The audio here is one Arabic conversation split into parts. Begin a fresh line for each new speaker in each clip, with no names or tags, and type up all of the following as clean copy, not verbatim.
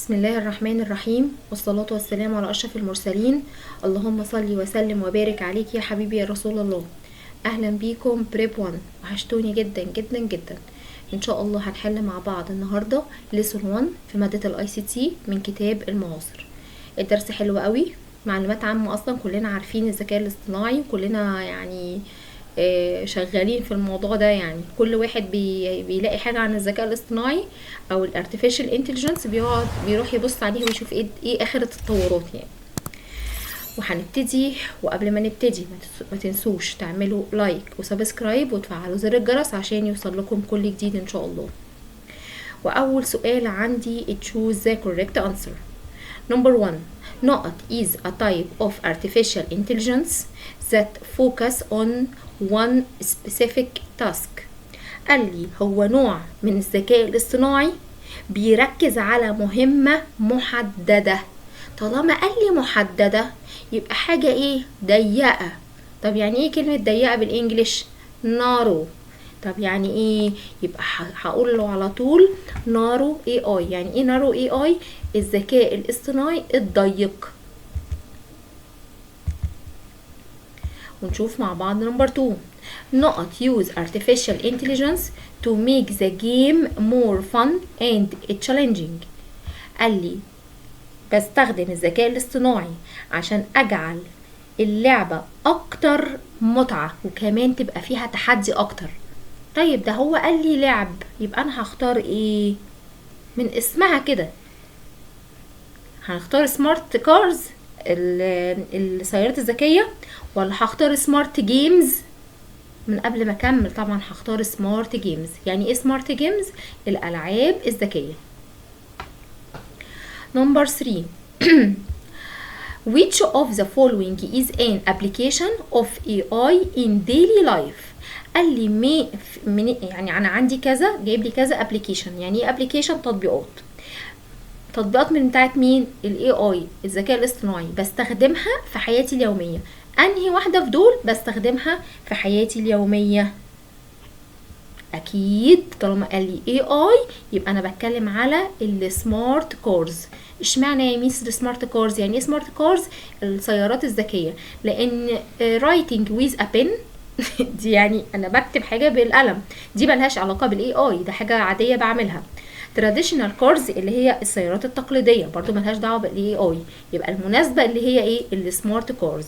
بسم الله الرحمن الرحيم، والصلاة والسلام على أشرف المرسلين. اللهم صل وسلم وبارك عليك يا حبيبي يا رسول الله. أهلا بيكم بريب 1. وحشتوني جدا جدا جدا. إن شاء الله هنحل مع بعض النهاردة ليسون 1 في مادة الاي سي تي من كتاب المعاصر. الدرس حلو قوي، معلومات عامة. أصلا كلنا عارفين الذكاء الاصطناعي، كلنا يعني شغالين في الموضوع ده. يعني كل واحد بيلاقي حاجة عن الذكاء الاصطناعي او الارتفيشال انتليجنس بيروح يبص عليه ويشوف ايه اخر التطورات يعني. وهنبتدي، وقبل ما نبتدي ما تنسوش تعملوا لايك وسبسكرايب وتفعلوا زر الجرس عشان يوصل لكم كل جديد ان شاء الله. واول سؤال عندي choose the correct answer. Number 1. Not is a type of artificial intelligence that focus on one specific task. قال لي هو نوع من الذكاء الاصطناعي بيركز على مهمة محددة. طالما قال لي محددة يبقى حاجة ايه؟ ضيقة. طب يعني ايه كلمة ضيقة بالانجليش؟ narrow. طب يعني ايه؟ يبقى هقول له على طول narrow AI. يعني ايه narrow AI؟ الذكاء الاصطناعي الضيق. ونشوف مع بعض نمبر 2. Not use artificial intelligence to make the game more fun and challenging. قال لي بستخدم الذكاء الاصطناعي عشان اجعل اللعبة اكتر متعة وكمان تبقى فيها تحدي اكتر. طيب ده هو قال لي لعب، يبقى انا هختار ايه؟ من اسمها كده هنختار سمارت كارز السيارات الذكية، ولا هختار سمارت جيمز؟ من قبل ما اكمل طبعا هختار سمارت جيمز. يعني ايه سمارت جيمز؟ الالعاب الذكية. نمبر 3. Which of the following is an application of AI in daily life؟ قال لي يعني انا عندي كذا، جايب لي كذا ابلكيشن. يعني ايه ابلكيشن؟ تطبيقات من بتاعت مين؟ الاي اي، الذكاء الاصطناعي، بستخدمها في حياتي اليوميه. انهي واحده في دول بستخدمها في حياتي اليوميه؟ اكيد طالما قال لي اي اي يبقى انا بتكلم على السمارت كارز. اشمعنى يا ميس السمارت كارز؟ يعني ايه سمارت كارز؟ السيارات الذكيه. لان رايتنج ويز ا بن دي يعني انا بكتب حاجه بالقلم، دي ملهاش علاقه بالاي اي، ده حاجه عاديه بعملها. traditional cars اللي هي السيارات التقليديه برضو ملهاش دعوه بالاي اي، يبقى المناسبه اللي هي ايه؟ السمارت كارز.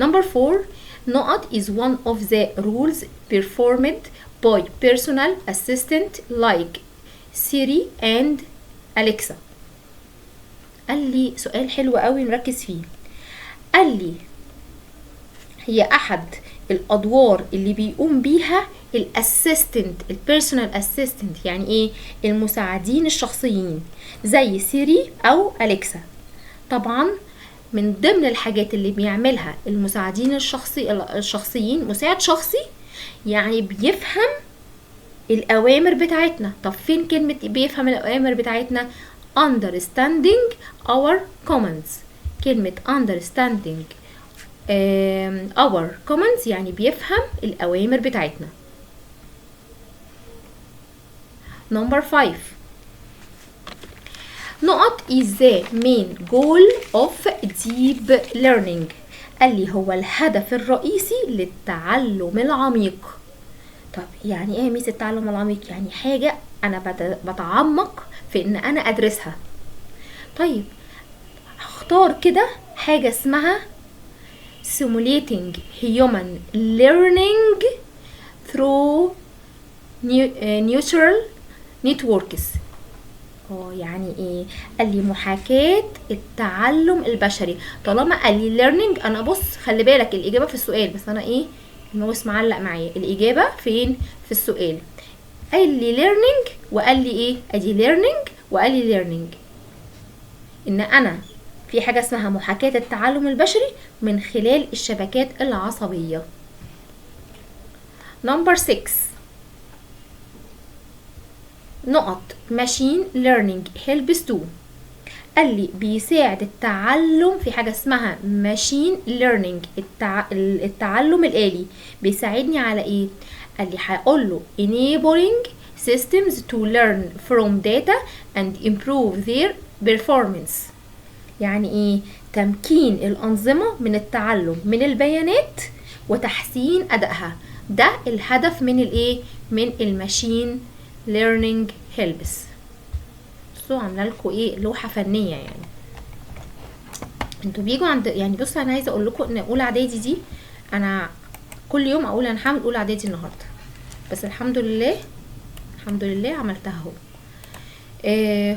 Number 4. Not is one of the rules performed by personal assistant like Siri and Alexa. قال لي سؤال حلو قوي نركز فيه. قال لي هي احد الادوار اللي بيقوم بيها الاسيستنت، البيرسونال اسيستنت. يعني ايه؟ المساعدين الشخصيين زي سيري او اليكسا. طبعا من ضمن الحاجات اللي بيعملها المساعدين الشخصيين مساعد شخصي، يعني بيفهم الاوامر بتاعتنا. طب فين كلمة بيفهم الاوامر بتاعتنا؟ understanding our commands. كلمة understanding our commands يعني بيفهم الأوامر بتاعتنا. Number 5. Not is the main goal of deep learning. قال لي هو الهدف الرئيسي للتعلم العميق. طب يعني ايه ميس التعلم العميق؟ يعني حاجة انا بتعمق في ان انا ادرسها. طيب هختار كده حاجة اسمها simulating human learning through neural networks. يعني ايه؟ قال لي محاكاة التعلم البشري. طالما قال لي learning انا بص خلي بالك الاجابة في السؤال، بس انا ايه الماوس معلق معايا، الاجابة فين؟ في السؤال. قال لي learning وقال لي ايه؟ ادي learning وقال لي learning ان انا في حاجة اسمها محاكاة التعلم البشري من خلال الشبكات العصبية. Number 6. نقط machine learning helps to. قال لي بيساعد التعلم في حاجة اسمها machine learning، التعلم الآلي. بيساعدني على ايه؟ قال لي هقول له enabling systems to learn from data and improve their performance. يعني ايه؟ تمكين الأنظمة من التعلم من البيانات وتحسين أدائها. ده الهدف من الايه؟ من الماشين learning helps. بصوا عامله لكم ايه؟ لوحة فنية يعني. انتوا بيجوا عند يعني بصوا انا عايزه اقول لكم ان اولى اعدادي دي انا كل يوم اقول انا هعمل اولى اعدادي النهارده، بس الحمد لله عملتها اهو.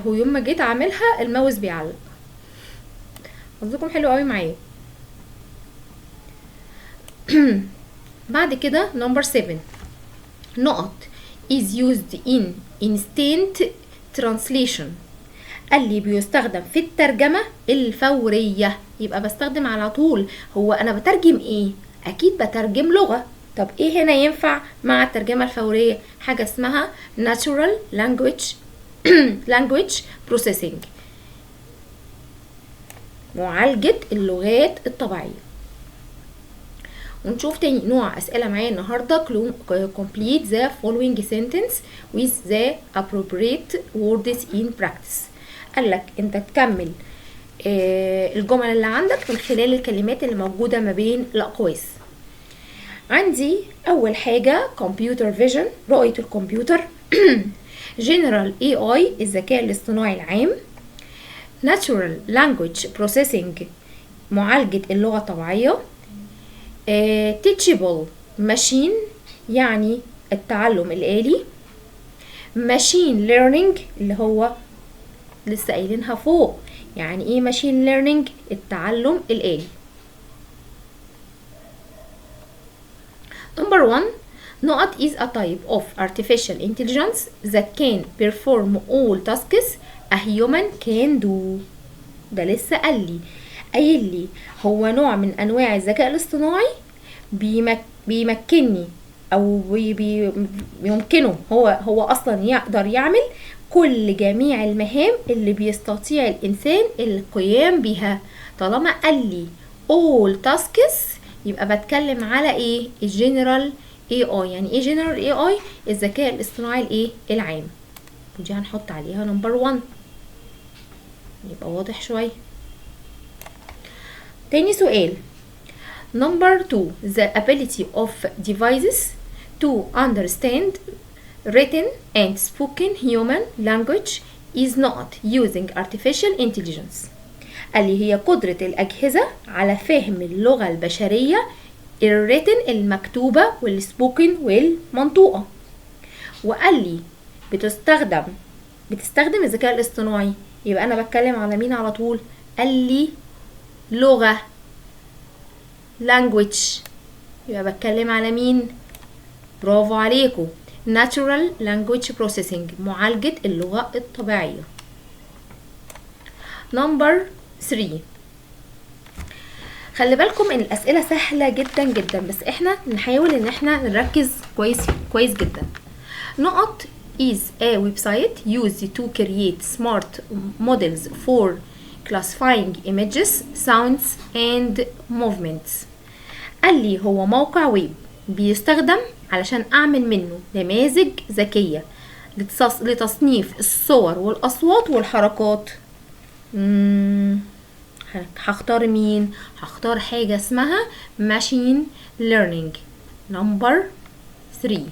هو يوم ما جيت اعملها الماوس بيعلق. حظكم حلو قوي معايا. بعد كده نمبر 7 نقط is used in instant translation. قال لي بيستخدم في الترجمة الفورية. يبقى بستخدم على طول. هو انا بترجم ايه؟ اكيد بترجم لغة. طب ايه هنا ينفع مع الترجمة الفورية؟ حاجة اسمها natural language processing، معالجة اللغات الطبيعية. ونشوف تاني نوع اسئلة معايا النهاردة. complete the following sentence with the appropriate words in practice. قالك انت تكمل الجمل اللي عندك من خلال الكلمات اللي موجودة ما بين الأقواس. عندي أول حاجة computer vision، رؤية الكمبيوتر. general AI، الذكاء الاصطناعي العام. natural language processing، معالجة اللغة الطبيعية. teachable machine، يعني التعلم الآلي. machine learning اللي هو لسه قايلينها فوق. يعني ايه machine learning؟ التعلم الآلي. Number 1 نقط is a type of artificial intelligence that can perform all tasks a human can do. ده لسه قايل لي هو نوع من انواع الذكاء الاصطناعي بيمكنني او بيمكنه هو اصلا يقدر يعمل كل جميع المهام اللي بيستطيع الانسان القيام بها. طالما قال لي all tasks يبقى بتكلم على ايه؟ الجنرال AI. يعني ايه جنرال AI؟ الذكاء الاصطناعي الايه؟ العام. ودي هنحط عليها نمبر 1 يبقى واضح شويه. تاني سؤال نمبر 2 the ability of devices to understand written and spoken human language is not using artificial intelligence. قال لي هي قدرة الأجهزة على فهم اللغة البشرية الريتن المكتوبة والسبوكن والمنطوقة. وقال لي بتستخدم الذكاء الاصطناعي. يبقى أنا بتكلم على مين على طول؟ قال لي لغة language، يبقى بتكلم على مين؟ برافو عليكم، natural language processing، معالجة اللغة الطبيعية. نمبر 3 خلي بالكم ان الاسئله سهله جدا جدا، بس احنا نحاول ان احنا نركز كويس جدا. نقط is a website used to create smart models for classifying images, sounds and movements. قال لي هو موقع ويب بيستخدم علشان اعمل منه نماذج ذكيه لتصنيف الصور والاصوات والحركات. هختار مين؟ هختار حاجة اسمها machine learning. نمبر 3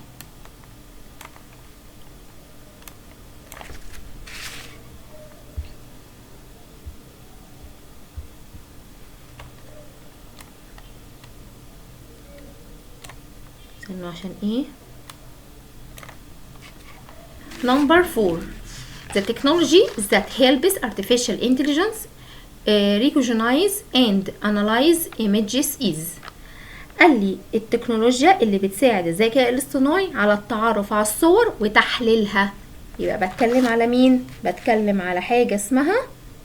استنوا عشان ايه. نمبر 4 the technology that helps artificial intelligence recognize and analyze images is. قال لي التكنولوجيا اللي بتساعد الذكاء الاصطناعي على التعرف على الصور وتحليلها. يبقى بتكلم على مين؟ بتكلم على حاجة اسمها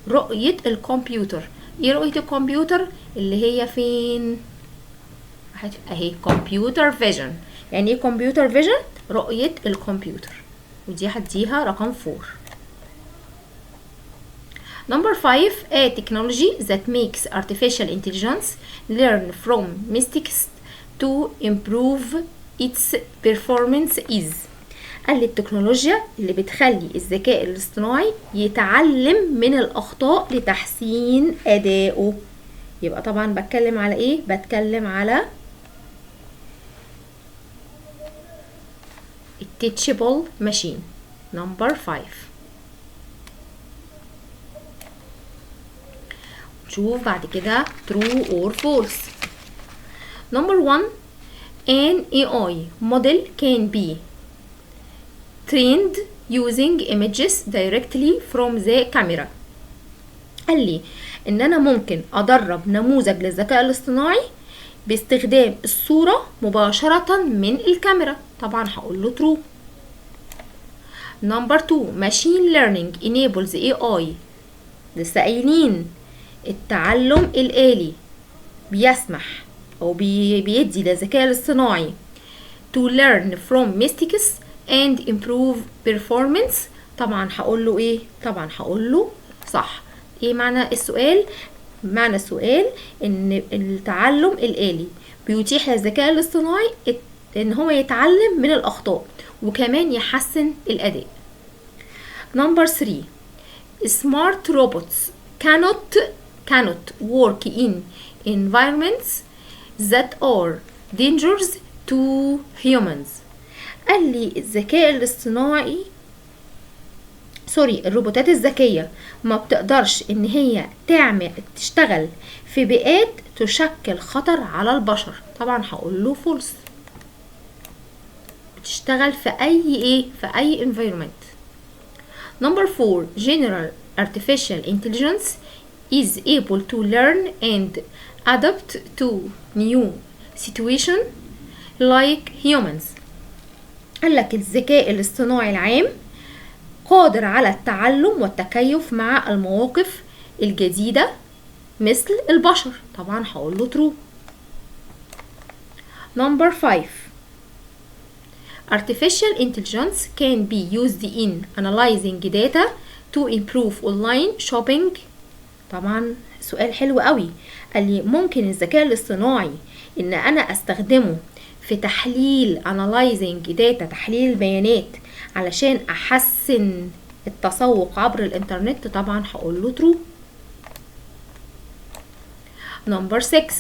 رؤية الكمبيوتر. ايه رؤية الكمبيوتر؟ اللي هي فين؟ اهي كمبيوتر فيجن. يعني ايه كمبيوتر فيجن؟ رؤية الكمبيوتر، ودي هديها رقم 4. Number 5 a technology that makes artificial intelligence learn from mistakes to improve its performance is. قال لي التكنولوجيا اللي بتخلي الذكاء الاصطناعي يتعلم من الأخطاء لتحسين أدائه. يبقى طبعا بتكلم على ايه؟ بتكلم على التيتشابل ماشين. نمبر 5. نشوف بعد كده true or false. Number 1. An AI model can be trained using images directly from the camera. قال لي ان انا ممكن ادرب نموذج للذكاء الاصطناعي باستخدام الصورة مباشرة من الكاميرا. طبعا هقول له true. Number 2. Machine learning enables AI. لسه قايلين التعلم الآلي بيسمح أو بيدي للذكاء الاصطناعي to learn from mistakes and improve performance. طبعا هقول له ايه؟ طبعا هقول له صح. ايه معنى السؤال؟ معنى السؤال ان التعلم الآلي بيتيح للذكاء الاصطناعي ان هو يتعلم من الأخطاء وكمان يحسن الأداء. Number 3. Smart robots cannot work in environments that are dangerous to humans. قال لي الذكاء الاصطناعي الروبوتات الذكية ما بتقدرش ان هي تشتغل في بيئات تشكل خطر على البشر. طبعا هقول له false. بتشتغل في اي environment. Number 4. General artificial intelligence is able to learn and adapt to new situation like humans. قال لك الذكاء الاصطناعي العام قادر على التعلم والتكيف مع المواقف الجديدة مثل البشر. طبعا هقول له true. Number 5. Artificial intelligence can be used in analyzing data to improve online shopping. طبعا سؤال حلو قوي. قال لي ممكن الذكاء الاصطناعي ان انا استخدمه في تحليل analyzing data، تحليل البيانات علشان احسن التسوق عبر الانترنت. طبعا هقول له true. Number 6.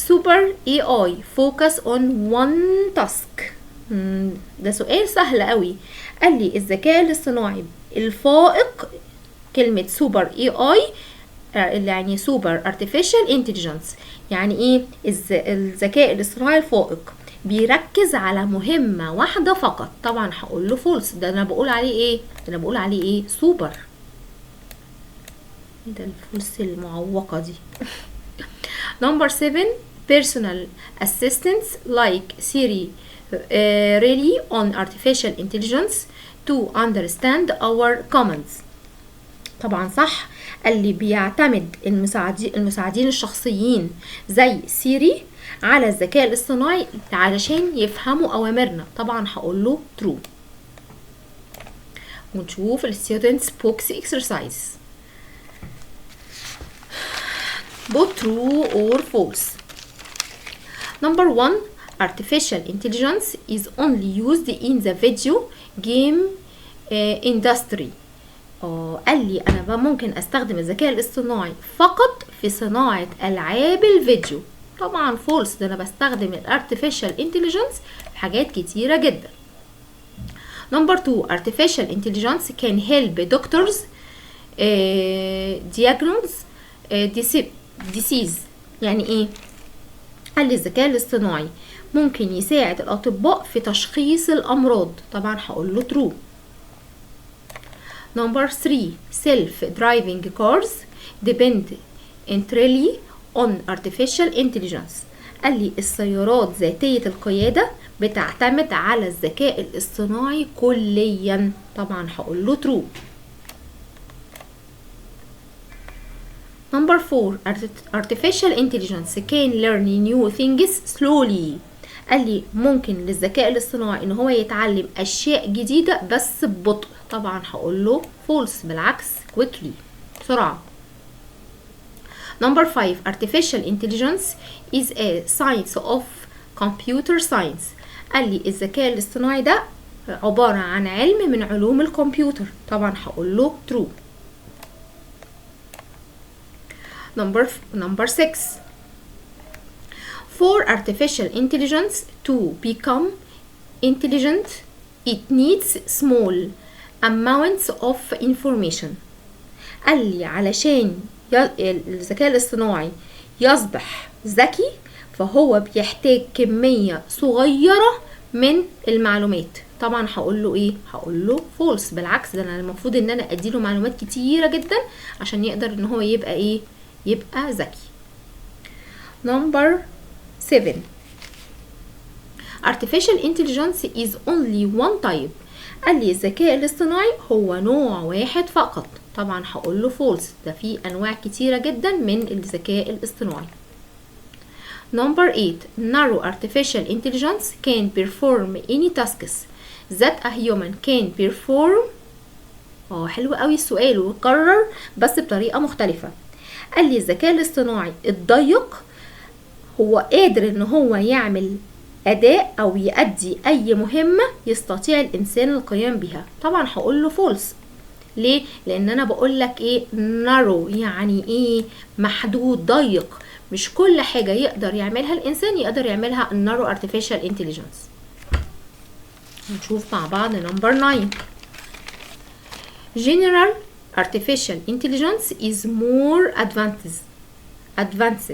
Super AI focus on one task. ده سؤال سهل قوي. قال لي الذكاء الاصطناعي الفائق، كلمة super AI يعني super artificial intelligence، يعني ايه؟ الذكاء الاصطناعي الفائق بيركز على مهمة واحدة فقط. طبعا هقول له false. ده انا بقول عليه ايه؟ سوبر. ده الفلوس المعوقة دي. Number 7. Personal assistants like Siri rely on artificial intelligence to understand our commands. طبعا صح. اللي بيعتمد المساعدين الشخصيين زي سيري على الذكاء الاصطناعي علشان يفهموا أوامرنا. طبعا هقول له true. ونشوف students box exercise. both true or false. Number 1. Artificial intelligence is only used in the video game industry. قال لي انا ممكن استخدم الذكاء الاصطناعي فقط في صناعة العاب الفيديو. طبعا فولس. ده انا بستخدم الارتفيشال انتليجنس في حاجات كتيرة جدا. Number 2. Artificial intelligence can help doctors diagnose disease. يعني ايه؟ قال لي الذكاء الاصطناعي ممكن يساعد الاطباء في تشخيص الامراض. طبعا هقول له true. Number 3. Self-driving cars depend entirely on artificial intelligence. قال لي السيارات ذاتية القيادة بتعتمد على الذكاء الاصطناعي كليا. طبعا هقول له true. Number 4. Artificial intelligence can learn new things slowly. قال لي ممكن للذكاء الاصطناعي ان هو يتعلم اشياء جديدة بس ببطء. طبعا هقول له false. بالعكس quickly، بسرعة. Number 5. Artificial intelligence is a science of computer science. قال لي الذكاء الاصطناعي ده عبارة عن علم من علوم الكمبيوتر. طبعا هقول له true. Number 6. For artificial intelligence to become intelligent, it needs small amounts of information. قال لي علشان الذكاء الاصطناعي يصبح ذكي فهو بيحتاج كمية صغيرة من المعلومات. طبعا هقول له ايه؟ هقول له false. بالعكس، ده انا المفروض ان انا اديله معلومات كتيرة جدا عشان يقدر ان هو يبقى ايه؟ يبقى ذكي. Number 7. Artificial intelligence is only one type. قال لي الذكاء الاصطناعي هو نوع واحد فقط. طبعا هقول له false. ده في انواع كتيرة جدا من الذكاء الاصطناعي. Number 8. Narrow artificial intelligence can perform any tasks that a human can perform. حلو قوي السؤال وكرر بس بطريقة مختلفة. قال لي الذكاء الاصطناعي الضيق هو قادر ان هو يعمل اداء او يؤدي اي مهمة يستطيع الانسان القيام بها. طبعا هقول له false. ليه؟ لان انا بقول لك ايه؟ narrow يعني ايه؟ محدود، ضيق. مش كل حاجة يقدر يعملها الانسان يقدر يعملها narrow artificial intelligence. نشوف مع بعض number 9. General artificial intelligence is more advanced.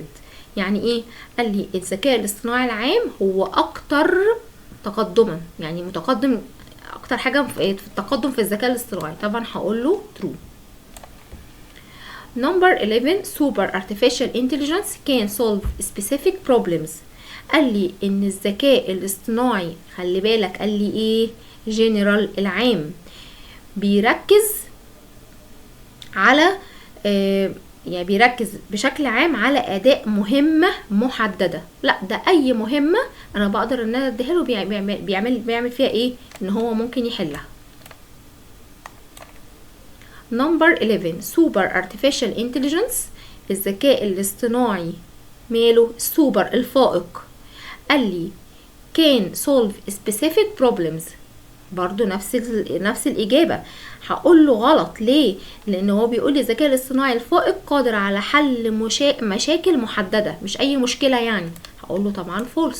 يعني ايه؟ قال لي الذكاء الاصطناعي العام هو اكتر تقدما، يعني متقدم اكتر حاجة في التقدم في الذكاء الاصطناعي. طبعا هقول له true. Number 11. Super artificial intelligence can solve specific problems. قال لي ان الذكاء الاصطناعي خلي بالك قال لي ايه؟ general العام بيركز على يعني بيركز بشكل عام على اداء مهمة محددة. لا، ده اي مهمة انا بقدر ان انا اديها له بيعمل فيها ايه؟ ان هو ممكن يحلها. Number 11. Super artificial intelligence. الذكاء الاصطناعي ماله؟ سوبر الفائق. قال لي can solve specific problems. برضو نفس الإجابة. هقول له غلط. ليه؟ لأن هو بيقول لي الذكاء الاصطناعي الفائق قادر على حل مشاكل محددة، مش أي مشكلة يعني. هقول له طبعا false.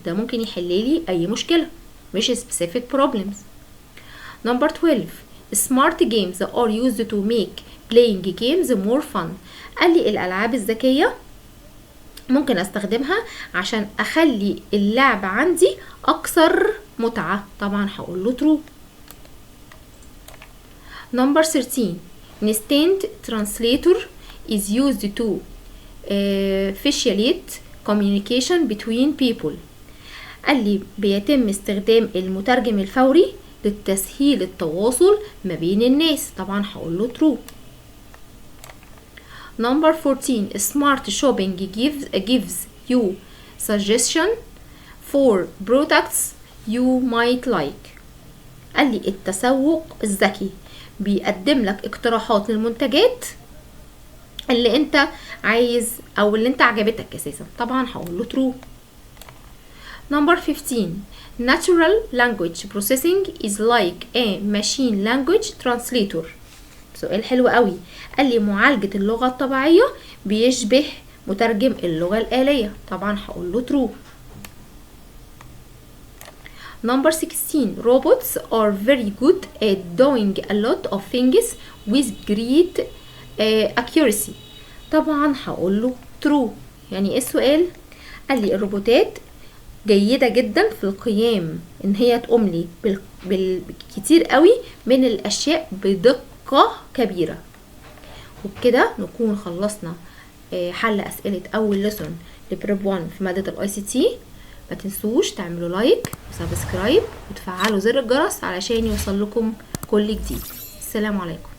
ده ممكن يحل لي أي مشكلة مش specific problems. Number 12. Smart games are used to make playing games more fun. قال لي الألعاب الذكية ممكن استخدمها عشان اخلي اللعب عندي اكثر متعة. طبعا هقول له true. Number 13. Instant translator is used to facilitate communication between people. قال لي بيتم استخدام المترجم الفوري لتسهيل التواصل ما بين الناس. طبعا هقول له true. Number 14. Smart shopping gives you suggestion for products you might like. قال لي التسوق الذكي بيقدم لك اقتراحات للمنتجات اللي انت عايز او اللي انت عجبتك اساسا. طبعا هقول له true. Number 15. Natural language processing is like a machine language translator. سؤال حلو قوي. قال لي معالجة اللغة الطبيعية بيشبه مترجم اللغة الآلية. طبعا هقول له true. Number 16. Robots are very good at doing a lot of things with great accuracy. طبعا هقول له true. يعني ايه السؤال؟ قال لي الروبوتات جيدة جدا في القيام ان هي تقوم لي بالكتير قوي من الاشياء بدقة كبيرة. وبكده نكون خلصنا حل اسئلة اول لسون لبريب 1 في مادة الاي سي تي. ما تنسوش تعملوا لايك وسبسكرايب وتفعلوا زر الجرس علشان يوصل لكم كل جديد. السلام عليكم.